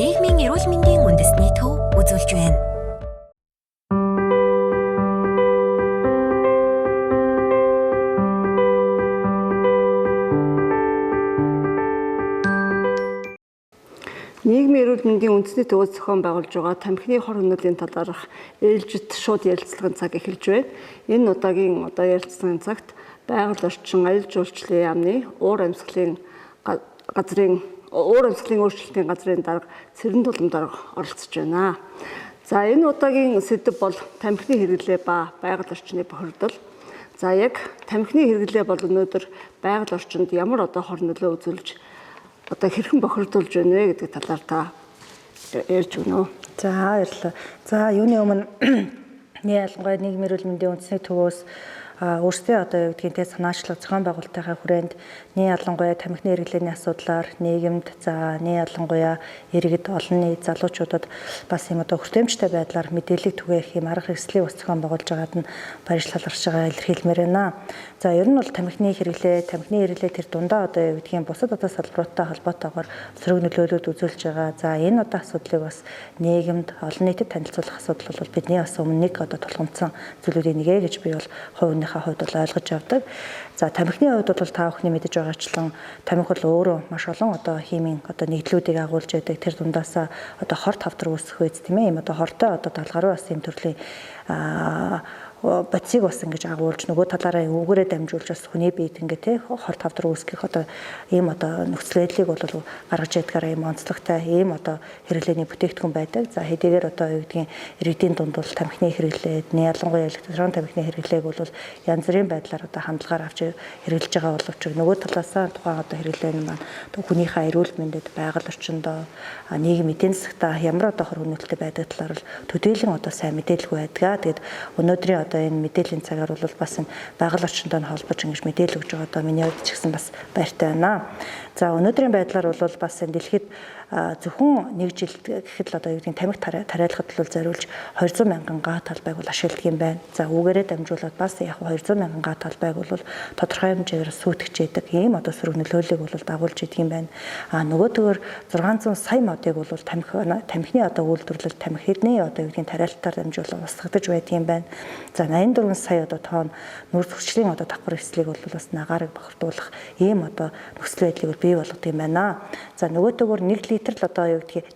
нийгмийн эрүүл мэндийн үндэсний төв үзүүлж байна. Нийгмийн эрүүл мэндийн үндэсний төвөөс зохион байгуулж байгаа тамхины хор хөнөөлийн талаарх ээлжит шууд ярилцлагын цаг эхэлж байна. Энэ удаагийн ярилцлагын цагт байгаль орчин аюул жуулчлалын яамны уур амьсгалын өөрчлөлтийн газрын дарга Цэрэн Тулам оролцож байна. За энэ удаагийн сэдэв бол тамхины хэрэглээ ба байгаль орчны бохирдол. За яг тамхины хэрэглээ бол өнөөдөр байгаль орчинд ямар хор нөлөө үзүүлж хэрхэн бохирдуулж байна вэ гэдэг талаар та ярьж өгнө үү? За баярлалаа. За юуны өмнө ялангуяа нийгмийн эрүүл мэндийн үндэсний төвөөс өөрсдөө санаачлаг зохион байгуулалтынхаа хүрээнд ялангуяа тамхины хэрэглээний асуудлаар нийгэмд ялангуяа иргэд олон нийт залуучуудад бас хүртээмжтэй байдлаар мэдээлэл түгээх арга хэрэгслийг бас зохион байгуулж байгаад нь баярлалж байгаа илэрхийлмээр байна. За ер нь бол тамхины хэрэглээ тэр дундаа бусад салбаруудтай холбоотойгоор сөрөг нөлөөлөлд үзүүлж байгаа. За энэ асуудлыг бас нийгэмд олон нийтэд танилцуулах асуудал бол бидний бас өмнө нэг тулгамдсан зүйлүүдийн нэгэ гэж би бол хувийнхаа хувьд бол ойлгож явдаг. За тамхины хувьд бол та бүхний мэдэж байгаачлан тамхи бол өөрөө маш олон химийн нэгдлүүдийг агуулж байдаг. Тэр дундаасаа хор тавтар үүсэх үеэс тийм ээ. Хортой талгаруу бас юм төрлийн бацыг бас ингэж агуулж нөгөө талаараа үгээрээ дамжуулж бас хүний биед хор тавдар үүсгэх ийм нөхцөл байдлыг бол гаргаж ядгаар ийм онцлогтой ийм хэрэглээний бүтээгдэхүүн байдаг. За хэдийгээр иргэдийн дунд бол тамхины хэрэглээд ялангуяа электрон тамхины хэрэглээг бол янз бүрийн байдлаар хандлагаар авч хэрэглэж байгаа боловч нөгөө талаасаа тухайн хэрэглээ нь маань хүнийхээ эрүүл мэндэд байгаль орчиндөө нийгмийн эдийн засгт ямар хор үнэлттэй байдаг талаар төдийлөн сайн мэдээлэлгүй байдаг. Тэгээд өнөөдрийн энэ мэдээллийн цагаар бол бас байгаль орчиндөө холбож ингэж мэдээлэл өгж байгаа миний хувьд ч гэсэн бас баяртай байна. За өнөөдрийн байдлаар бол бас дэлхийд зөвхөн нэг жилд гэхэд л тамхи тариалахад бол зориулж 200 мянган га талбайг бол ашигладаг юм байна. За үүгээрээ дамжуулаад бас 200 мянган га талбайг бол тодорхой хэмжээгээр сүйтгэж яадаг ийм сөрөг нөлөөллийг бол дагуулж идэг юм байна. Нөгөөдгөр 600 сая модыг бол тамхины үйлдвэрлэл тамхины тариалтаар дамжуулан устгагдаж байдаг юм байна. За 84 сая тонн нүүрс хүчлийн давхар эслийг бол бас нагаарыг бохирдуулах ийм нөхцөл байдлыг бий болгох юм байна. За нөгөөдгөр 1 литр л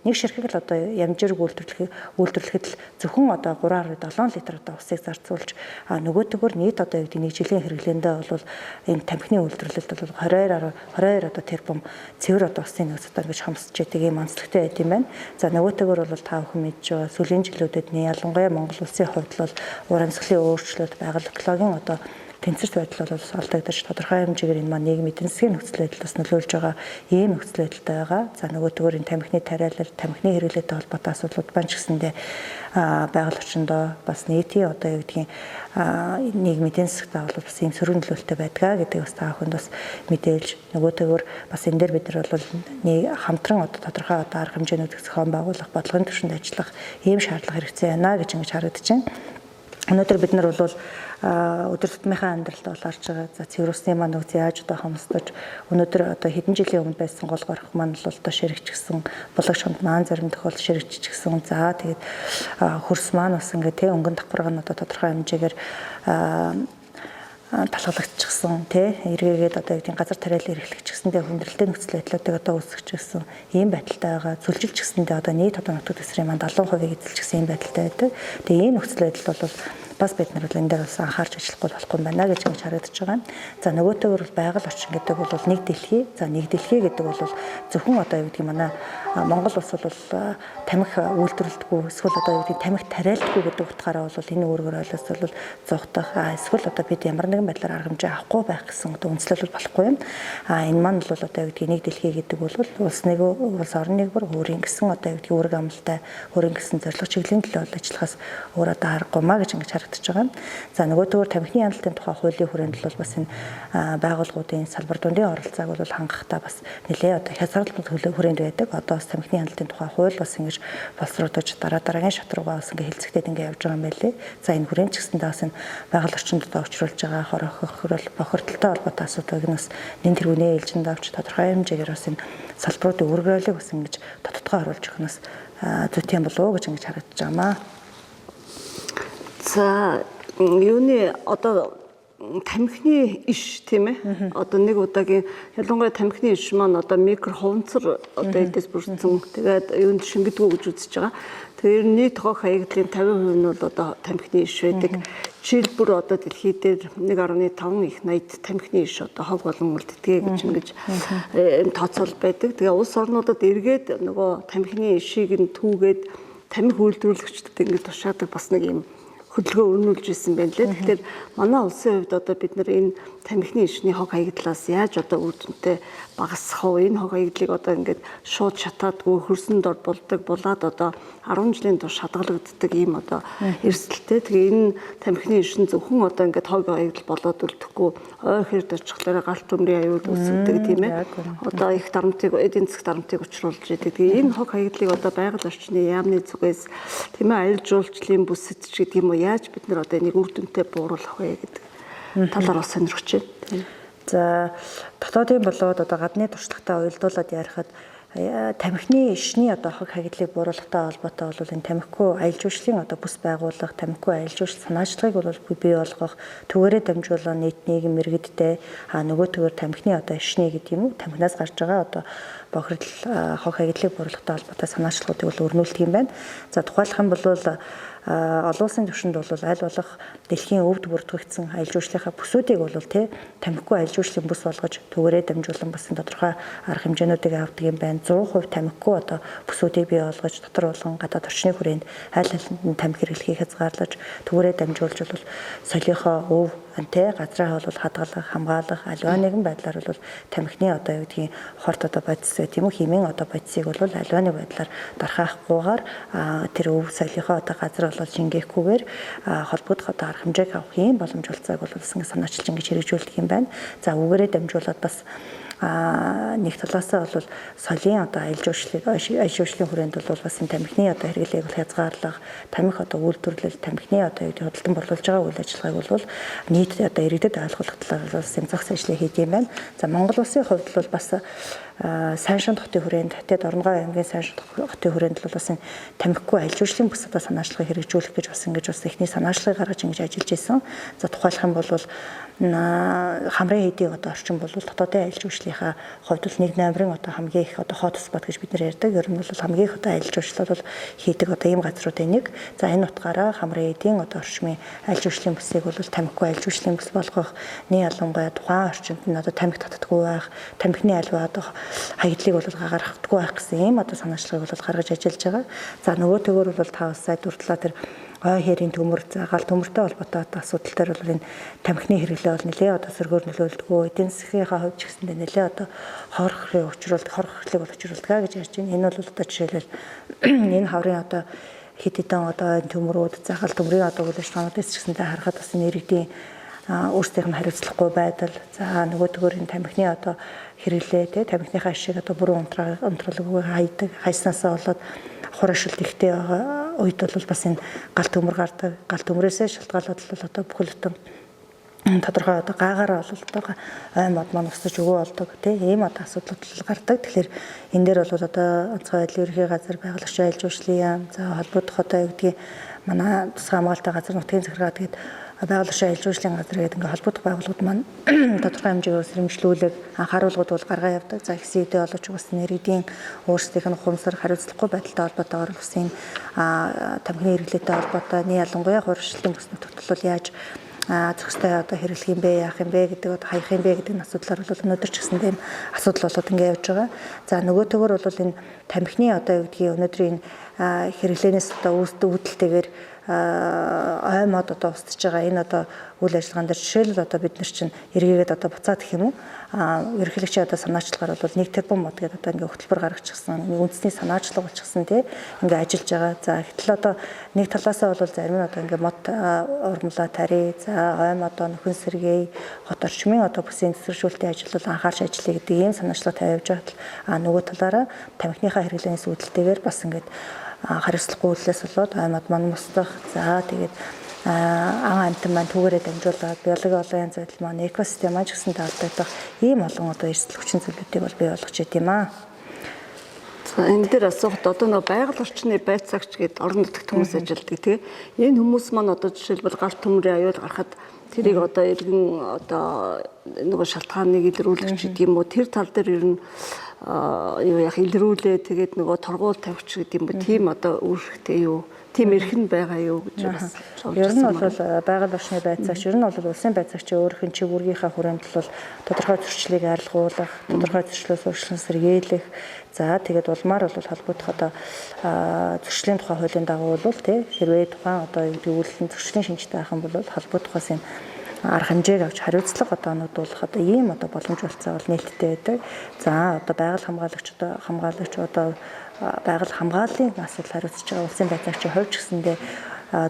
нэг ширхэг л ямжирг үйлдвэрлэхэд л зөвхөн 3.7 литр усыг зарцуулж нөгөөдгөр нийт нэг жилийн хэрэглээндээ бол энэ тамхины үйлдвэрлэлд бол 22 тэрбум цэвэр усын нөөц гэж хомсож байдаг ийм онцлогтой байт юм байна. За нөгөөдгөр бол та бүхэн мэдж байгаа сүүлийн жилүүдэд ялангуяа Монгол улсын хувьд бол уур амьсгалын өөрчлөлт байгаль экологийн тэнцвэрт байдал бол алдагдаж тодорхой хэмжээгээр энэ маань нийгмийн эдийн засгийн нөхцөл байдлаас нөлөөлж байгаа ийм нөхцөл байдалтай байгаа. За нөгөөдгөр энэ тамхины тариалал, тамхины хэрэглээтэй холбоотой асуудлууд маань ч гэсэндээ байгаль орчиндөө бас нийтийн нийгмийн эдийн засгтаа бол бас ийм сөрөг нөлөөлттэй байдгаа гэдэг бас та бүхэнд бас мэдээлж нөгөөдгөр бас энэ дээр бид нар бол хамтран тодорхой арга хэмжээнүүдийг зохион байгуулах, бодлогын түвшинд ажиллах ийм шаардлага хэрэгцээ байна гэж ингэж харагдаж байна. Өнөөдөр бид нар бол өдөр тутмынхаа амьдралд бол орж байгаа. За цэвэр усны маань яаж хомсдож өнөөдөр хэдэн жилийн өмнө байсан гол горох маань бол ширэгчсэн булаг шонд маань зарим тохиолдолд ширэгччихсэн. За тэгээд хөрс маань бас өнгөн давхарга нь тодорхой хэмжээгээр талхалагдчихсан эргээгээд газар тариалал эрхлэгчсэндээ хүндрэлтэй нөхцөл байдлуудыг үүсгэчихсэн ийм байдалтай байгаа. Зүлжилчихсэндээ нийт нутаг дэвсгэрийн маань 70% эзэлчихсэн ийм байдалтай байдаг. Тэгээ энэ нөхцөл байдал бол бас бид нар энэ дээр бас анхаарч ажиллахгүй болохгүй байна гэж харагдаж байгаа. За нөгөөтэйгөр байгаль орчин гэдэг бол нэг дэлхий. За нэг дэлхий гэдэг бол зөвхөн манай Монгол улс бол тамхи үйлдвэрлэдэггүй эсвэл тамхи тариалдаггүй гэдэг утгаараа бол энэ үүргээр ойлголт бол зугдах эсвэл бид ямар нэгэн байдлаар арга хэмжээ авахгүй байх гэсэн үндслэл болохгүй юм. Энэ маань бол нэг дэлхий гэдэг бол улс орны нэгбэр өөрийн гэсэн үүрэг амлалтай өөрийн гэсэн зорилго чиглэлийн төлөө ажиллахаас өөр аргагүй маа гэж ингэж ажиллагдаж байгаа. За нөгөөдгөр тамхины хяналтын тухай хуулийн хүрээнд бол бас энэ байгууллагуудын салбар дундын оролцоог бол хангахтаа бас нэлээ одоо хязгаарлалт хүрээнд байдаг. Одоо бас тамхины хяналтын тухай хууль бас ингэж боловсруулж дараагийн шат руугаа бас ингэ хэлцэгдээд ингэ явж байгаа юм байлээ. За энэ хүрээнд ч гэсэндээ бас энэ байгаль орчинд одоо учруулж байгаа хор бохирдолтой холбоотой асуудлыг нь бас нэн тэргүүнээ ээлжинд авч тодорхой хэмжээгээр бас энэ салбаруудын үргэлжлэлийг бас ингэж тодтогтой оруулж өгөх нь бас зүйтэй болов уу гэж ингэж харагдаж байна. За юуны одоо тамхины иш тийм ээ. Одоо нэг удаагийн ялангуяа тамхины иш маань одоо микро хуванцар одоо эдээс бүрдсэн. Тэгээд юунд шингэдэггүй гэж үзэж байгаа. Тэгэхээр нийт хог хаягдлын 50% нь бол одоо тамхины иш байдаг. Жишээлбэл одоо дэлхийд дээр 1.5 их 80 тамхины иш одоо хог болон үлддэг гэж ингэж тооцоол байдаг. Тэгээ улс орнуудад эргээд нөгөө тамхины ишийг нь түүгээд тамхи үйлдвэрлэгчдэд ингэж тушаадаг бас нэг юм хөдөлгөөн өрнүүлж ирсэн байна лээ. Тэгэхээр манай улсын хувьд одоо бид нар энэ тамхины ишний хог хаягдлаас яаж одоо үр дүнтэй багасгах вэ? Энэ хог хаягдлыг одоо ингээд шууд шатаадгүй хөрсөнд ор болдог булаад одоо 10 жилийн турш хадгалагддаг ийм одоо эрсдэлтэй. Тэгээ энэ тамхины ишин зөвхөн одоо ингээд хог хаягдл болоод үлдэхгүй ой хэрд очихлаараа галт төмрийн аюул үүсгдэг тийм ээ. Одоо их дарамтыг эдийн засаг дарамтыг учруулж идэг. Тэгээ энэ хог хаягдлыг одоо байгаль орчны яамны зүгээс тийм ээ аялал жуулчлалын бүсэд ч гэдэг юм уу яаж бид нар одоо энийг үр дүнтэй бууруулах вэ гэдэг талаар бас сонирхож байна. За дотоодын болоод одоо гадны туршлагатай уялдуулаад ярихад тамхины ишний одоо хог хаягдлыг бууруулахтай холбоотой бол энэ тамхигүй аялал жуулчлалын одоо бүс байгуулах, тамхигүй аялал жуулчлал санаачлагыг бол бий болгох, түгээрээ дамжуулан нийт нийгэм иргэдтэй нөгөөтгөр тамхины одоо ишний гэдэг юм уу тамхинаас гарч байгаа одоо бохирдол хог хаягдлыг бууруулахтай холбоотой санаачлагуудыг бол өрнүүлдэг юм байна. За тухайлах юм бол олон улсын түвшинд бол аль болох дэлхийн өвд бүртгэгдсэн аялал жуулчлалынхаа бүсүүдийг бол тамхигүй аялал жуулчлалын бүс болгож түгээрээ дамжуулан бас тодорхой арга хэмжээнүүдийг авдаг юм байна. 100% тамхигүй одоо бүсүүдийг бий болгож дотор болон гадаад орчны хүрээнд аль алинд тамхи хэрэглэхийг хязгаарлаж түгээрээ дамжуулж бол соёлынхоо өв антэй газраа бол хадгалах, хамгаалах аливаа нэгэн байдлаар бол тамхины одоо юу гэдгийг хорт одоо бодис тийм үү химийн одоо бодисыг бол аливаа нэг байдлаар дархаахгүйгээр тэр өв соёлынхоо одоо газар бол шингээхгүйгээр холбогдох одоо арга хэмжээг авах юм боломж олцоог бол санаачилж ингэж хэрэгжүүлдэг юм байна. За үгээрээ дамжуулаад бас нэг талаасаа бол соёлын одоо аялал жуулчлалын хүрээнд бол бас энэ тамхины одоо хэрэглээг бол хязгаарлах, тамхи одоо үйлдвэрлэл, тамхины одоо хөдөлтөн борлуулж байгаа үйл ажиллагааг бол нийт одоо иргэдэд ойлгуулах талаар бас энэ зохис ажлыг хийдэг юм байна. За Монгол улсын хувьд бол бас Сайншин хотын хүрээнд Тэд Оронгой аймгийн Сайншин хотын хүрээнд бол бас энэ тамхигүй аялал жуулчлалын бүс одоо санаачлагыг хэрэгжүүлэх гэж бас ингэж бас эхний санаачлагыг гаргаж ингэж ажиллаж исэн. За тухайлах юм бол хамрын хэдийн одоо орчин бол дотоодын аялал жуулчлалынхаа хувьд бол нэг номерын одоо хамгийн их одоо хот спот гэж бид нэр ярьдаг. Ер нь бол хамгийн их одоо аялал жуулчлал бол хийдэг одоо ийм газруудын нэг. За энэ утгаараа хамрын хэдийн одоо орчмын аялал жуулчлалын бүсийг бол тамхигүй аялал жуулчлалын бүс болгох, нэг ялангуяа тухайн орчинд нь одоо тамхи татдаггүй байх, тамхины альва одоо хаягдлыг бол гаргахдаггүй байх гэсэн ийм одоо санаачлагыг бол гаргаж ажиллаж байгаа. За нөгөө төгөөр бол та бас сая дурдлаа тэр ой хэрийн төмөр загаал төмөртэй холбоотой асуудал дээр бол энэ тамхины хэрэглээ бол нэлээ одоо сөргөөр нөлөөлдөгөө эдийн засгийнхаа хувьд ч гэсэндээ нэлээ одоо хорхрыг бол учруулдаг гэж ярьж байна. Энэ бол одоо жишээлбэл энэ хаврын одоо хэд хэдэн одоо төмрүүд загаал төмрийн одоо үйл ажиллагаануудаас ч гэсэндээ харахад бас энэ иргэдийн өөрсдийнх нь хариуцлагагүй байдал. За нөгөөдгөр энэ тамхины одоо хэрэглээ те тамхиныхаа ашиг одоо бүрэн унтраалгүй хайдаг хайснасаа болоод хураашилт ихтэй байгаа үед бол бас энэ гал төмөр гардаг. Гал төмрөөсөө шалтгаалаад л одоо бүхэл бүтэн тодорхой одоо гаагаараа бол одоо ой мод маань усаж өгөө болдог тийм ийм одоо асуудлууд гардаг. Тэгэхээр энэ дээр бол одоо онцгой байдлын ерхий газар байгаль орчин аялал жуулчлалын яам за холбогдох одоо юу гэдгийг манай тусгай хамгаалалттай газар нутгийн захиргаа тэгээд байгаль орчин аялал жуулчлалын газар гэдэг ингээ холбогдох байгууллагууд маань тодорхой хэмжээгээр сэрэмжлүүлэг анхааруулгууд бол гаргаа явдаг. За ихсэн үедээ боловч бас нэрийн өөрсдийнх нь ухамсар хариуцлагагүй байдалтай холбоотойгоор бас энэ тамхины хэрэглээтэй холбоотой нэг ялангуяа хууршлын бүс нутагт бол яаж зохистой одоо хэрэглэх юм бэ, яах юм бэ гэдэг одоо хаях юм бэ гэдэг асуудлаар бол өнөөдөр ч гэсэн тийм асуудал болоод ингээ явж байгаа. За нөгөө төгөр бол энэ тамхины одоо юу гэдгийг өнөөдрийн хэрэглэнээс одоо үүдэлтэйгээр ой мод одоо устж байгаа энэ одоо үйл ажиллагаан дээр жишээлбэл одоо бид нар чинь эргээгээд одоо буцаад гэх юм уу ерөнхийлөгчийн одоо санаачлагаар бол 1 тэрбум мод гэдэг одоо ингээ хөтөлбөр гаргачихсан үндэсний санаачлага болчихсон тий ингээ ажиллаж байгаа. За гэтэл одоо нэг талаасаа бол зарим нь одоо ингээ мод ургамлаа тари за ой модоо нөхөн сэргээе хот орчмын одоо бүсийн цэцэрлэгчүүлэлтийн ажил бол анхаарч ажиллая гэдэг ийм санаачлага тавьж байгаа. Нөгөө талаараа тамхиныхаа хэрэглээний үүдэлтэйгээр бас ингээд хариуцлагагүй үйлээс болоод аймад ман мустах за тэгээд ан амтан маань түүгээрээ дамжуулаад биологийн олон янз байдал маань экосистем аж гэсэн таалагдах ийм олон одоо эрсдэл хүчин зүйлүүдийг бол бий болгож байт юм аа. За энэ дээр асуухад одоо нөгөө байгаль орчны байцаагч гэдэг орон нутагт хүмүүс ажилладаг тийм энэ хүмүүс маань одоо жишээлбэл галт төмрийн аюул гарахад тэрийг одоо иргэн одоо нөгөө шалтгааныг илрүүлэгч гэдэг юм уу тэр тал дээр ер нь юу яг илрүүлээ тэгээд нөгөө торгуул тавьчих гэдэг юм уу тийм одоо үүрэгтэй юу тийм эрхэн байгаа юу гэж бас ер нь бол байгаль орчны байцаагч ер нь бол улсын байцаагчийн өөрийнх нь чигүүргийнхаа хүрээнд бол тодорхой зөрчлийг арилгуулах, тодорхой зөрчлөөс урьдчилан сэргийлэх. За тэгээд улмаар бол холбогдох одоо зөрчлийн тухай хуулийн дагуу бол тий хэрвээ тухайн одоо үйлдвэрлэлийн зөрчлийн шинжтэй ахын бол холбогдохоос юм арга хэмжээг авч хариуцлага одоо нүүдүүлэх одоо ийм одоо боломж болцоо бол нээлттэй байдаг. За одоо байгаль хамгаалагч одоо байгаль хамгааллын асуудал хариуцж байгаа улсын байцаагчийн хувьд ч гэсэндээ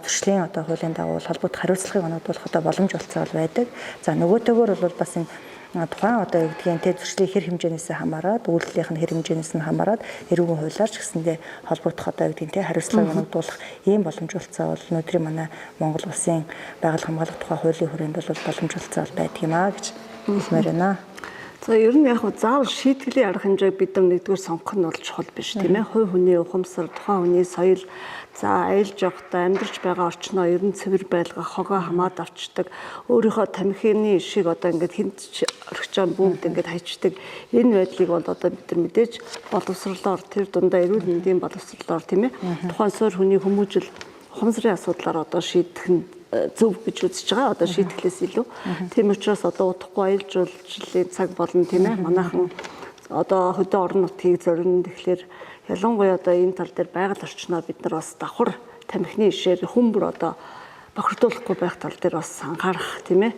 зөрчлийн одоо хуулийн дагуу холбогдох хариуцлагыг оногдуулах одоо боломж болцоо бол байдаг. За нөгөөтэйгөр бол бас энэ тухайн одоо юу гэдгийг тэ зөрчлийн хэр хэмжээнээс хамаарат үйлдэлийнх нь хэр хэмжээнээс нь хамаарат эрүүгийн хуулиар ч гэсэндээ холбогдох одоо юу гэдгийг тэ хариуцлагыг оногдуулах ийм боломж болцоо бол өнөөдрийн манай Монгол улсын байгаль хамгаалах тухай хуулийн хүрээнд бол боломж болцоо байдаг юм аа гэж хэлмээр байна. За ер нь яг заавал шийтгэлийн арга хэмжээг бид нар нэгдүгээр сонгох нь бол чухал биш тийм ээ. Хувь хүний ухамсар, тухайн хүний соёл, за аялж явахдаа амьдарч байгаа орчноо ер нь цэвэр байлгах, хогоо хамаад авчдаг, өөрийнхөө тамхины шиг одоо ингээд хинт орхичоо бүгд ингээд хайчдаг. Энэ байдлыг бол одоо бид нар мэдээж боловсрлоор тэр дундаа эрүүл мэндийн боловсрлоор тийм ээ. Тухайн суур хүний хүмүүжил ухамсарын асуудлаар одоо шийдэх нь зөв гэж үзэж байгаа. Одоо шийтгэлээс илүү. Тийм учраас одоо удахгүй аялал жуулчлалын цаг болно тийм ээ. Манайхан одоо хөдөө орон нутгийг зорино. Тэгэхээр ялангуяа одоо энэ тал дээр байгаль орчноо бид нар бас давхар тамхины ишээр хүмүүр одоо бохирдуулахгүй байх тал дээр бас анхаарах тийм ээ.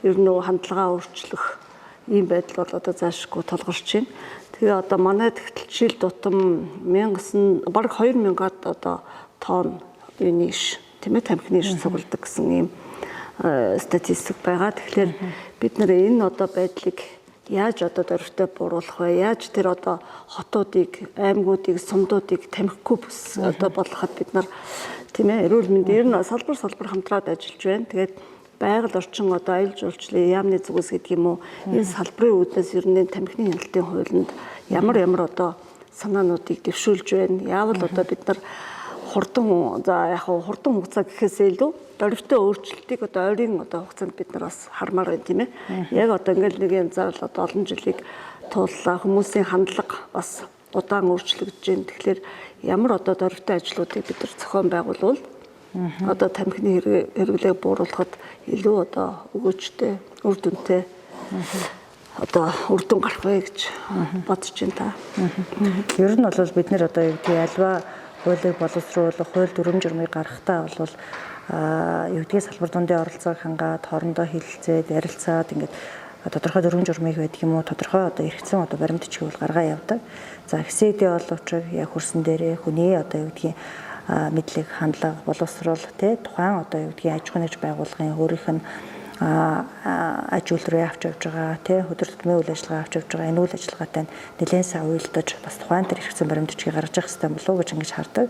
Ер нь хандлагаа өөрчлөх ийм байдал бол одоо заашгүй тулгарч байна. Тэгээ одоо манай тэгтэлчил тутам 1000-аас бараг 2000-аад одоо тонн юуны иш тийм ээ тамхины иш цугладаг гэсэн ийм статистик байгаа. Тэгэхээр бид нар энэ одоо байдлыг яаж одоо дөрвтэй бууруулах вэ? Яаж тэр одоо хотуудыг, аймагуудыг, сумдуудыг тамхигүй бүс одоо болгоход бид нар тийм ээ эрүүл мэндийн ер нь салбар хамтраад ажиллаж байна. Тэгээд байгаль орчин одоо аялал жуулчлалын яамны зүгээс гэдэг юм уу энэ салбарын үүднээс ер нь тамхины хяналтын хуулинд ямар одоо санаануудыг дэвшүүлж байна. Яавал одоо бид нар хурдан хугацаа гэхээсээ илүү дөрвтэй өөрчлөлтийг одоо ойрын одоо хугацаанд бид нар бас хармаар байна тийм ээ. Яг одоо ингээл нэг юм зал одоо олон жилиг тууллаа хүмүүсийн хандлага бас удаан өөрчлөгдөж байна. Тэгэхээр ямар одоо дөрвтэй ажлуудыг бид нар зохион байгуулвал одоо тамхины хэрэглээг бууруулахад илүү одоо өгөөжтэй, үр дүнтэй одоо үр дүн гарах вэ гэж бодож байна та. Ер нь бол бид нэр одоо юу гэдгийг альва хуулийг боловсруулах, хууль дүрм журмыг гаргахтаа бол юу гэдгийг салбар дундын оролцоог хангаад хоорондоо хэлэлцээд ярилцаад ингээд тодорхой дүрм журмыг байдаг юм уу тодорхой одоо эргэцэн одоо баримт чиглэл гаргаа явдаг. За хэсэгдээ оловч яг хөрсөн дээрээ хүний одоо юу гэдгийг мэдлэг хандлага боловсруул тэ тухайн одоо юу гэдгийг аж ахуйн нэгж байгууллагын өөрийнх нь аж үйлрээ авч явж байгаа тий өдөр тутмын үйл ажиллагаа авч явж байгаа энэ үйл ажиллагаатай нэлээд сайн уялдаж бас тухайн тэр хэрэгцээ баримтчгийг гаргаж явах хэрэгтэй болов уу гэж ингэж хардаг.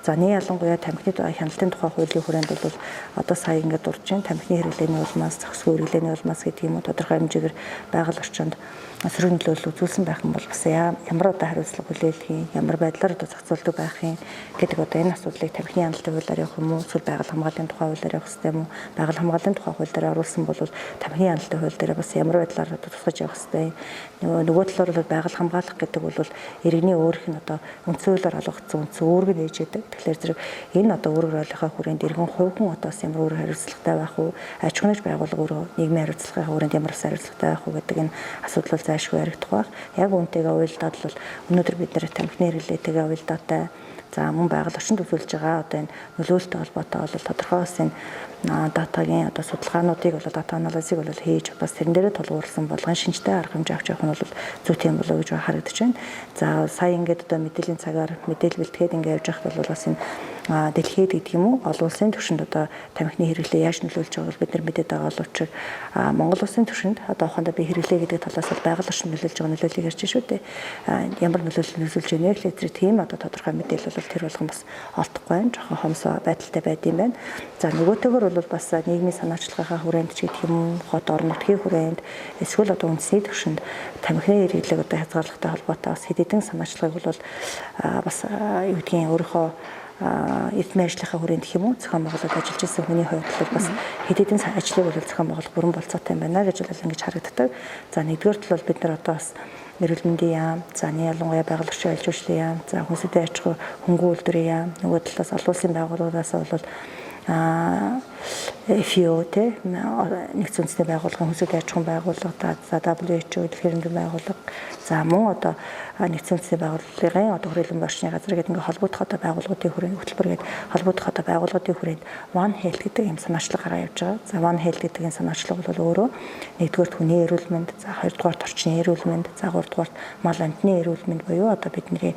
За нэг ялангуяа тамхины хяналтын тухай хуулийн хүрээнд бол одоо сая ингээд дурж чинь тамхины хэрэглээний улмаас зохисгүй хэрэглээний улмаас гэдэг юм уу тодорхой хэмжээгээр байгаль орчинд сөрөг нөлөөлөл үзүүлсэн байх юм бол бас ямар одоо хариуцлага хүлээх юм ямар байдлаар одоо зохицуулдаг байх юм гэдэг одоо энэ асуудлыг тамхины хяналтын хуулиар явах юм уу эсвэл байгаль хамгааллын тухай хуулиар явах хэрэгтэй юм уу байгаль хамгааллын тухай хууль дээр оруулсан бол тамхины хяналтын хууль дээр бас ямар байдлаар одоо тусгаж явах хэрэгтэй нөгөө талаар бол байгаль хамгаалах гэдэг бол иргэний өөрийнх нь одоо үндсэн хуулиар олгогдсон үндсэн үүрэг нээж яадаг. Тэгэхээр зэрэг энэ одоо үүрэг ойлгохын хүрээнд иргэн хувьхан одоо ямар үүрэг хариуцлагатай байх уу аж ахуйн нэгж байгууллага өөрөө нийгмийн хариуцлагын хүрээнд ямар хариуцлагатай байх уу гэдэг энэ асуудал заашгүй яригдах байх. Яг үүнтэйгээ уялдаад бол өнөөдөр бид нэр тамхины хэрэглээтэйгээ уялдаатай За мөн байгаль орчинд үзүүлж байгаа одоо энэ нөлөөлөлтөй холбоотой бол тодорхой бас энэ датагийн одоо судалгаануудыг бол дата анализыг бол хийж бас тэрэн дээрээ тулгуурласан болгон шинжтэй арга хэмжээ авч явах нь бол зүйтэй юм болоо гэж харагдаж байна. За сая ингээд одоо мэдээллийн цагаар мэдээлэл бэлтгээд ингээд явж байхад бол бас энэ дэлхийд гэдэг юм уу олон улсын түвшинд одоо тамхины хэрэглээ яаж нөлөөлж байгааг бид нар мэдээд байгаа боловч Монгол улсын түвшинд одоо ухаандаа би хэрэглээ гэдэг талаас бол байгаль орчин нөлөөлж байгаа нөлөөллийг ярьж шүү дээ. Ямар нөлөөлөл үзүүлж байна вэ гэхлээр тийм одоо тодорхой мэдээлэл бол тэр болгон бас олдохгүй байна. Жохон хомсоо байдалтай байд юм байна. За нөгөөтэйгөр бол бас нийгмийн санаачлагынхаа хүрээнд ч гэх юм хот орон нутгийн хүрээнд эсвэл одоо үндэсний түвшинд тамхины хэрэглээг одоо хязгаарлагатай холбоотой бас хэд хэдэн санаачлагыг бол бас юу гэдгийг өөрийнхөө эрдмийн ажлынхаа хүрээнд гэх юм уу зохион байгуулалт ажиллаж байсан хүний хувьд бол бас хэд хэдэн ажлыг бол зохион байгуулах бүрэн болцоотой юм байна гэж бол ингэж харагддаг. За нэгдүгээрт бол бид нар одоо бас эрүүл мэндийн яам, за ялангуяа байгаль орчин аж ахуйн яам, за хүнсэтэй аж ахуй хөнгөн үйлдвэрийн яам, нөгөө талаас олон улсын байгууллагаас бол FAO нэгдсэн үндэсний байгууллагын хүнсэтэй аж ахуйн байгууллага, за WHO дэлхийн эрүүл байгууллага, за мөн одоо нэгдсэн үндэсний байгууллагын одоо хүрээлэн орчны газар гэдэг ингээ холбогдох одоо байгууллагуудын хүрээнд хөтөлбөр гэдэг холбогдох одоо байгууллагуудын хүрээнд One Health гэдэг юм санаачлаг гараа явж байгаа. За One Health гэдэг энэ санаачлаг бол өөрөө нэгдүгээр хүний эрүүл мэнд, за хоёрдугаар орчны эрүүл мэнд, за гуравдугаар мал амьтны эрүүл мэнд буюу одоо бидний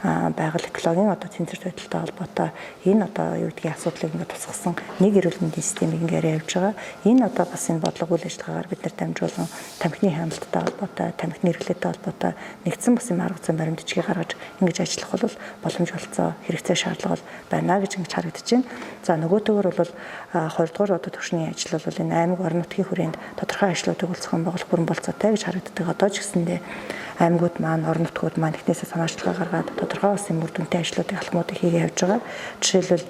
байгаль экологийн одоо цэнцэр байдалтай холбоотой энэ одоо юу гэдгийг асуудлыг ингээ тусгасан нэг эрүүл мэндийн системийг ингээ явж байгаа. Энэ одоо бас энэ бодлого үйл ажиллагаагаар бид нар дамжуулан тамхины хяналттай холбоотой, тамхины хэрэглээтэй холбоотой нэгдсэн бас юм арга зүйн баримтчгийг гаргаж ингэж ажиллах бол боломж болцоо хэрэгцээ шаардлага байна гэж ингэж харагдаж байна. За нөгөөтэйгөр бол хоёрдугаар одоо төвшний ажил бол энэ аймаг орон нутгийн хүрээнд тодорхой ажлуудыг зохион байгуулах бүрэн болцоотой гэж харагддаг. Одоо ч гэсэндээ аймагуд маань орон нутгууд маань эхнээсээ санаачлага гаргаад тодорхой бас юм үр дүнтэй ажлуудыг алхмуудыг хийгээ явж байгаа. Жишээлбэл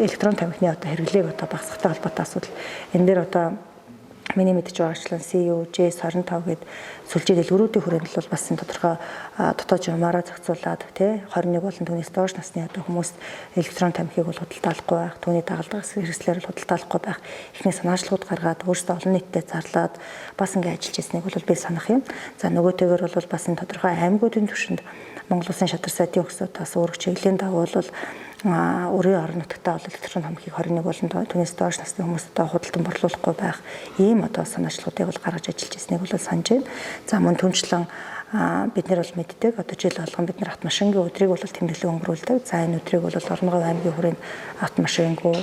электрон тамхины одоо хэрэглээг одоо багасгахтай холбоотой асуудал. Энэ дээр одоо миний мэдж байгаачлан CUJ-25 гэдэг сүлжээ дэлгүүрүүдийн хүрээнд бол бас энэ тодорхой дотоод журмаараа зохицуулаад тий 21 болон түүнээс доош насны одоо хүмүүс электрон тамхиг бол худалдаалахгүй байх, түүний дагалдах хэрэгслээр бол худалдаалахгүй байх ихний санаачлагууд гаргаад өөрсдөө олон нийтэд зарлаад бас ингэ ажиллаж ирснийг бол би санах юм. За нөгөөтэйгөр бол бас энэ тодорхой аймагуудын түвшинд Монгол Улсын шадар сайдын өксөдөөс өөрөг чиглэлийн дагуу бол өөрийн орон нутгатаа бол электрон тамхиг 21 болон түүнээс доош насны хүмүүстээ худалдан борлуулахгүй байх ийм одоо санаачлагуудыг бол гаргаж ажиллаж ирснийг бол санаж байна. За мөн түнчлэн бид нар бол мэддэг одоо жил болгон бид нар автомашингийн өдрийг бол тэмдэглэн өнгөрүүлдэг. За энэ өдрийг бол Орногов аймгийн хүрээнд автомашингүй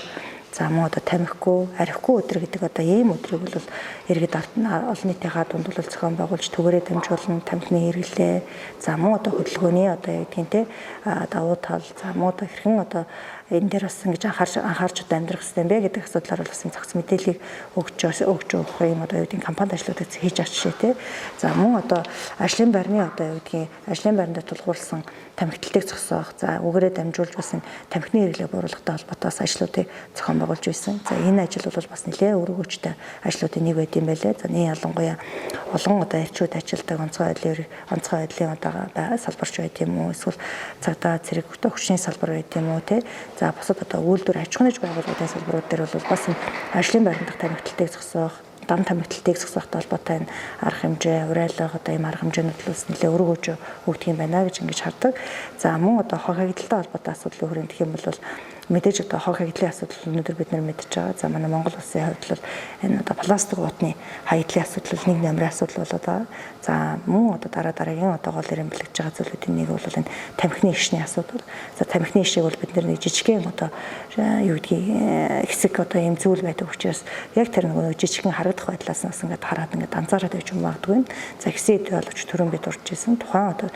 за мөн одоо тамхигүй, арихгүй өдөр гэдэг одоо ийм өдрийг бол иргэд олон нийтийнхаа дунд бол зохион байгуулж түгээрээ дамжуулан тамхины хэрэглээ, за мөн одоо хөдөлгөөний одоо яг тийм те давуу тал, за мөн одоо хэрхэн одоо энэ дээр бас ингэж анхаарч одоо амьдрах хэрэгтэй бэ гэдэг асуудлаар бол бас зохиц мэдээллийг өгч өгөх юм одоо юу гэдэг компанид ажлуудыг хийж авчижээ те. За мөн одоо ажлын байрны одоо юу гэдгийг ажлын байранд тулгуурласан тамхиталтыг зогсоох, за үгээрээ дамжуулж бас тамхины хэрэглээ бууруулахтай холбоотойс ажлуудыг зохион байгуулж байсан. За энэ ажил бол бас нэлээд өргөжтэй ажлуудын нэг байт юм байлээ. За энэ ялангуяа олон одоо эрчүүд ажилдаг онцгой байдлын одоо салбарч байт юм уу, эсвэл цагдаа зэрэг хүчний салбар байт юм уу те. За бусад одоо үйлдвэр аж ахуйн байгууллагын салбарууд дээр бол бас ажлын байранд тамхиталтыг зогсоох, дан тамхиталтыг зогсоохтой холбоотой арга хэмжээ, уриалга одоо ийм арга хэмжээнүүд бас нэлээд өргөж өгдөг юм байна гэж ингэж хардаг. За мөн одоо хог хягдалтай холбоотой асуудлын хүрээнд гэх юм бол мэдээж одоо хог хягдлын асуудал өнөөдөр бид нар мэдж байгаа. За манай Монгол улсын хувьд бол энэ одоо пластик уутны хягдлын асуудал нэг нэмрээ асуудал болоод байгаа. За мөн одоо дараагийн одоо гол эренбэлгэж байгаа зүйлүүдийн нэг бол энэ тамхины ишний асуудал. За тамхины ишийг бол бид нэг жижигхэн одоо юу гэдгийг хэсэг одоо ийм зүйл байдаг учраас яг тэр нэг жижигхэн харагдах байдлаас нас ингээд хараад ингээд анзаараад байж магадгүй. За хэсэг хэд боловч түрүүн бид урж ирсэн. Тухайн одоо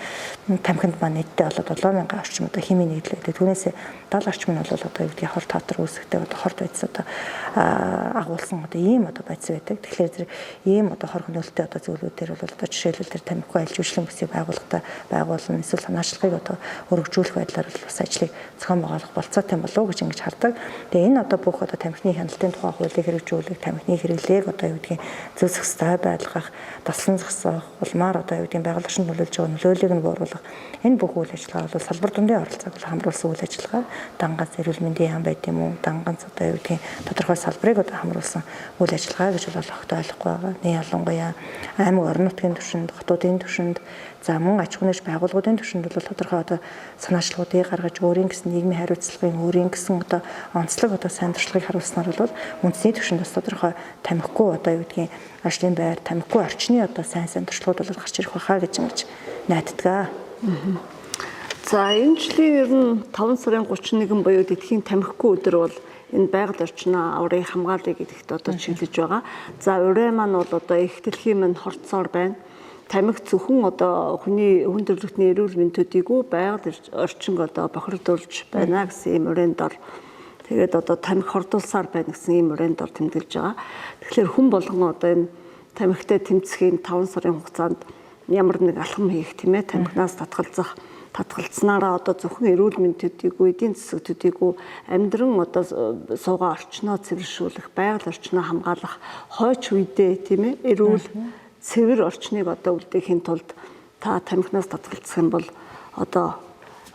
тамхинд маань нийтдээ болоод 7000 орчим одоо химийн нийтлэлтэй. Түүнээс 70 орчим нь бол одоо юу гэдгийг хор татвар үүсгэдэг одоо хорт байдс одоо агуулсан одоо ийм одоо байдс байдаг. Тэгэхээр ийм одоо хор хөнөөлттэй одоо зүйлүүдээр бол одоо жишээлбэл тэр тамхигүй альж үйлчлэн бүсийг байгуулна эсвэл санаачлагыг одоо өргөжүүлэх байдлаар бас ажлыг зохион байгуулах болцоотой болов уу гэж ингэж хардаг. Тэгээ энэ одоо бүх одоо тамхины хяналтын тухай хуулийг хэрэгжүүлэх, тамхины хэрэглээг одоо юу гэдгийг зөвсөх стай байлгах, таслан зогсоох, улмаар одоо юу гэдгийг байгаль орчинд нөлөөлж байгаа нөлөөллийг нь бууруулах энэ бүх үйл ажиллагаа бол салбар дундын оролцоог хамруулсан үйл ажиллагаа. Дангаас эрүүл мэндийн яам байт юм уу данганц одоо юу гэдгийг тодорхой салбарыг одоо хамруулсан үйл ажиллагаа гэж бол огт ойлгохгүй байгаа. Нэг ялангуяа аймаг орон нутгийн түвшинд, хотуудын түвшинд, за мөн аж ахуйн байгууллагуудын түвшинд бол тодорхой одоо санаачлагуудыг гаргаж өөрийн гэсэн нийгмийн хариуцлагын өөрийн гэсэн одоо онцлог одоо сайн туршлагыг харуулснаар бол үндэсний түвшинд бас тодорхой тамхигүй одоо юу гэдгийг ажлын байр, тамхигүй орчны одоо сайн туршлагууд бол гарч ирэх байхаа гэж ингэж найддаг. За энэ жилийн ер нь 5 сарын 31 буюу Дэлхийн тамхигүй өдөр бол энэ байгаль орчноо аврыг хамгаалъя гэдэгт одоо чиглэж байгаа. За урай маань бол одоо их дэлхийн минь хорцоор байна. Тамхи зөвхөн одоо хүний хүн төрөлхтний эрүүл мэнд төдийгүй байгаль орчинг одоо бохирдуулж байна гэсэн ийм урайнд дор тэгээд одоо тамхи хордуулсаар байна гэсэн ийм урайнд дор тэмдэглэж байгаа. Тэгэхээр хүн болгон одоо энэ тамхитай тэмцэхийн 5 сарын хугацаанд ямар нэг алхам хийх тийм ээ, тамхинаас татгалцсанаараа одоо зөвхөн эрүүл мэнд төдийгүй, эдийн засаг төдийгүй амьдран одоо суугаа орчноо цэвэршүүлэх, байгаль орчноо хамгаалах, хойч үедээ тийм ээ эрүүл цэвэр орчныг одоо үлдээхийн тулд та тамхинаас татгалцах юм бол одоо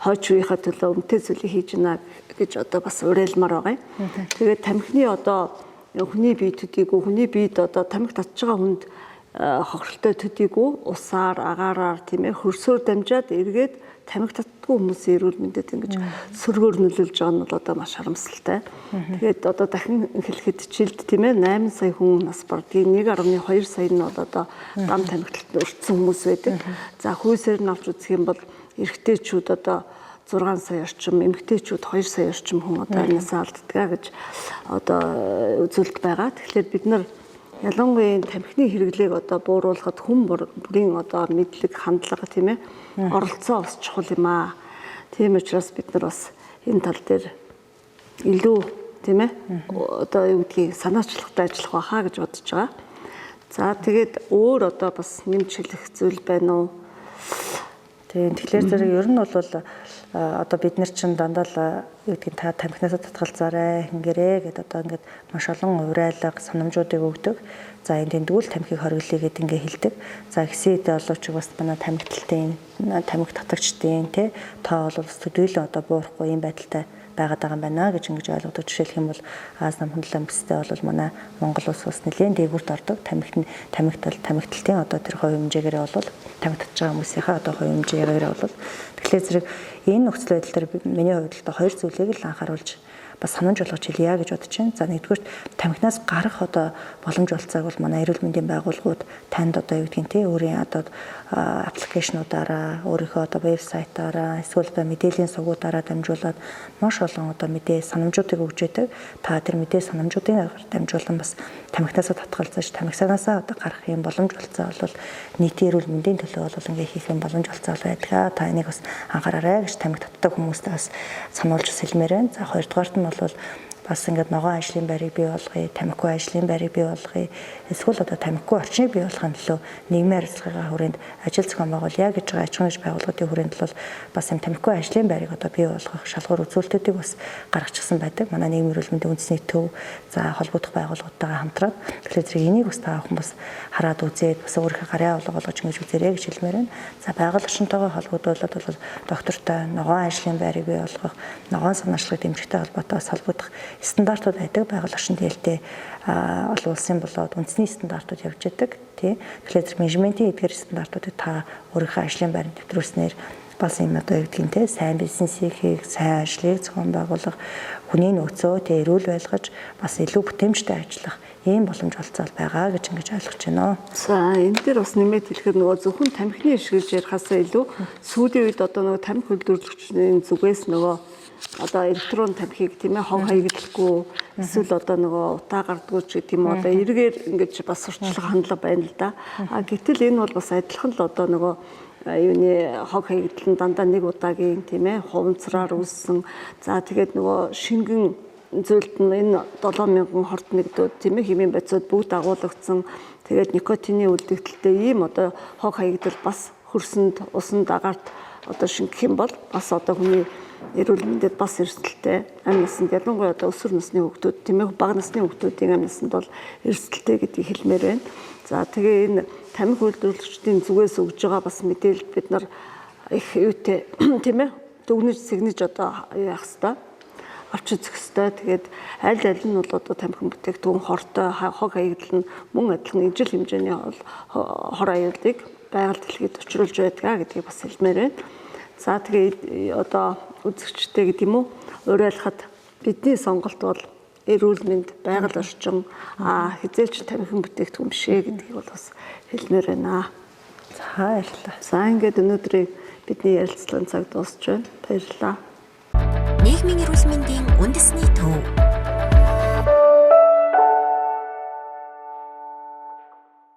хойч үеийнхээ төлөө өмтэй зүйлийг хийж гинэ гэж одоо бас уриалмаар байгаа юм. Тэгээд тамхины одоо хүний бие төдийгүй, хүний биед одоо тамхи татж байгаа хүнд хохиролтой төдийгүй усаар, агаараар тийм ээ хөрсөөр дамжаад эргээд тамхи татдаггүй хүмүүсийн эрүүл мэндэд ингэж сөргөөр нөлөөлж байгаа нь бол одоо маш харамсалтай. Тэгээд одоо дахин хэлэхэд жилд тийм ээ 8 сая хүн нас бардгийг 1.2 сая нь бол одоо дам тамхиталд өртсөн хүмүүс байдаг. За хүйсээр нь авч үзэх юм бол эрэгтэйчүүд одоо 6 сая орчим, эмэгтэйчүүд 2 сая орчим хүн одоо энэсээ алддаг гэж одоо үзүүлэлт байгаа. Тэгэхээр бид нар ялангуяа тамхины хэрэглээг одоо бууруулахад хүн бүрийн одоо мэдлэг, хандлага тийм ээ оролцоо бас чухал юм аа. Тийм учраас бид нар бас энэ тал дээр илүү тийм ээ одоо юу гэдгийг санаачлагтай ажиллах байхаа гэж бодож байгаа. За тэгээд өөр одоо бас нэмж хэлэх зүйл байна уу? Тэгэхээр зэрэг ер нь бол одоо бид нар чинь дандаа л юу гэдгийг та тамхинаас татгалзаарай хингэрээ гэдээ одоо ингээд маш олон урайлаг санамжуудыг өгдөг. За энэ тэмдгүүл тамхиг хориглоё гэдээ ингээд хэлдэг. За хэсээд боловч бас манай тамхиталтын тамхи татагчдын тий тоо бол төдийлөн одоо буурахгүй юм байдалтай байгаад байгаа юм байна гэж ингэж ойлгодог. Жишээлх юм бол Аз нам хөндлөн бүстэй бол манай Монгол улс бас нэлээд дээгүүрт ордог. Тамхиталтын одоо тэр хувь хэмжээгээрээ бол тамхи татж байгаа хүмүүсийнхээ одоо хувь хэмжээгээрээ бол тэгэхээр зэрэг энэ нөхцөл байдал дээр миний хувьд л хоёр зүйлийг л анхааруулж бас санамж болгож хэлье гэж бодож байна. За нэгдүгээр тамхинаас гарах одоо боломж олцоог бол манай эрүүл мэндийн байгууллагууд танд одоо юу гэдгийг те өөрийн одоо аппликейшнуудаараа өөрийнхөө одоо вебсайтаараа эсвэл одоо мэдээллийн сувгуудаараа дамжуулаад маш олон одоо мэдээ санамжуудыг өгж байдаг. Та тэр мэдээ санамжуудын дамжуулан бас тамхинаас татгалзаж тамхинасаа одоо гарах юм боломж олцоо бол нийтийн эрүүл мэндийн төлөө бол ингээ хийх юм боломж олцоо байдаг. Та энийг бас анхаараарай гэж тамхи татдаг хүмүүстээ бас сануулж хэлмээр байна. За хоёрдугаарт нь бол бас ингээд ногоон ажлын байрыг бий болгоё, тамхигүй ажлын байрыг бий болгоё. Эсвэл одоо тамхигүй орчныг бий болгохын төлөө нийгмийн харилцаагаа хүрээнд ажил зохион байгуулъя гэж байгаа аж ахуйн байгууллагын хүрээнд бол бас юм тамхигүй ажлын байрыг одоо бий болгох шалгуур үзүүлэлтүүдийг бас гаргачихсан байдаг. Манай нийгмийн эрүүл мэндийн үндэсний төв за холбогдох байгууллагуудтайгаа хамтраад тэгэхээр зэрэг энийг бас та бүхэн бас хараад үзээд бас өөрийнхөө гарын авлага болгож ингэж үзээрэй гэж хэлмээр байна. За байгаль орчинтойгоо холбогдуулаад бол доктортой ногоон ажлын байрыг бий болгох, ногоон санаачлагыг дэмжихтэй холбоотой холбогдох стандартууд байдаг. Байгаль орчин дээлтэй олон улсын болоод үндэсний стандартууд явж байдаг. Тэгэхээр менежментийн эдгээр стандартуудыг та өөрийнхөө ажлын байранд нэвтрүүлснээр бас юм одоо юу гэдгийг те сайн бизнесийг хийх, сайн ажлыг зохион байгуулах, хүний нөөцөө те эрүүл байлгаж бас илүү бүтээмжтэй ажиллах ийм боломж олцоод байгаа гэж ингэж ойлгож байна. За энэ дээр бас нэмээд хэлэхэд нөгөө зөвхөн тамхины ишгэлж ярихаасаа илүү сүүлийн үед одоо нөгөө тамхи үйлдвэрлэгчдийн зүгээс нөгөө одоо электрон тамхиг тийм ээ хог хаягдлахгүй эсвэл одоо нөгөө утаа гардггүй ч гэдэг юм уу одоо эргээр ингэж бас сурчлага хандлага байна л да. Гэтэл энэ бол бас адилхан л одоо нөгөө юуны хог хаягдл нь дандаа нэг удаагийн тийм ээ хуванцраар үүссэн. За тэгээд нөгөө шингэн зүйлд нь энэ 7000 хорт нэгдүүд тийм ээ химийн байцууд бүгд агуулгдсан. Тэгээд никотины үлдэгдэлтэй ийм одоо хог хаягдл бас хөрсөнд усанд агаарт одоо шингэх юм бол бас одоо хүний эрүүл мэндэд бас эрсдэлтэй. Амь наснд ялангуяа одоо өсвөр насны хүүхдүүд тийм ээ бага насны хүүхдүүдийн амь наснд бол эрсдэлтэй гэдгийг хэлмээр байна. За тэгээ энэ тамхи үйлдвэрлэгчдийн зүгээс өгж байгаа бас мэдээлэл бид нар их юутэй тийм ээ дүгнэж сэгнэж одоо яах хэвээр. авч үзэх ёстой. Тэгээд аль нь бол одоо тамхин бүтээгдэхүүн хортой хог хаягдал нь мөн адилхан ижил хэмжээний хор аюулыг байгаль дэлхийд учруулж байдгаа гэдгийг бас хэлмээр байна. За тэгээд одоо үзэгчтэй гэдэг юм уу уриалахад бидний сонголт бол эрүүл мэнд, байгаль орчин хизээч тамхин бүтээгдэхүүн биш ээ гэдгийг бол бас хэлмээр байна. За баярлалаа. За ингээд өнөөдрийн бидний ярилцлагын цаг дуусч байна. Баярлалаа. Нийгмийн эрүүл мэндийн үндэсний төв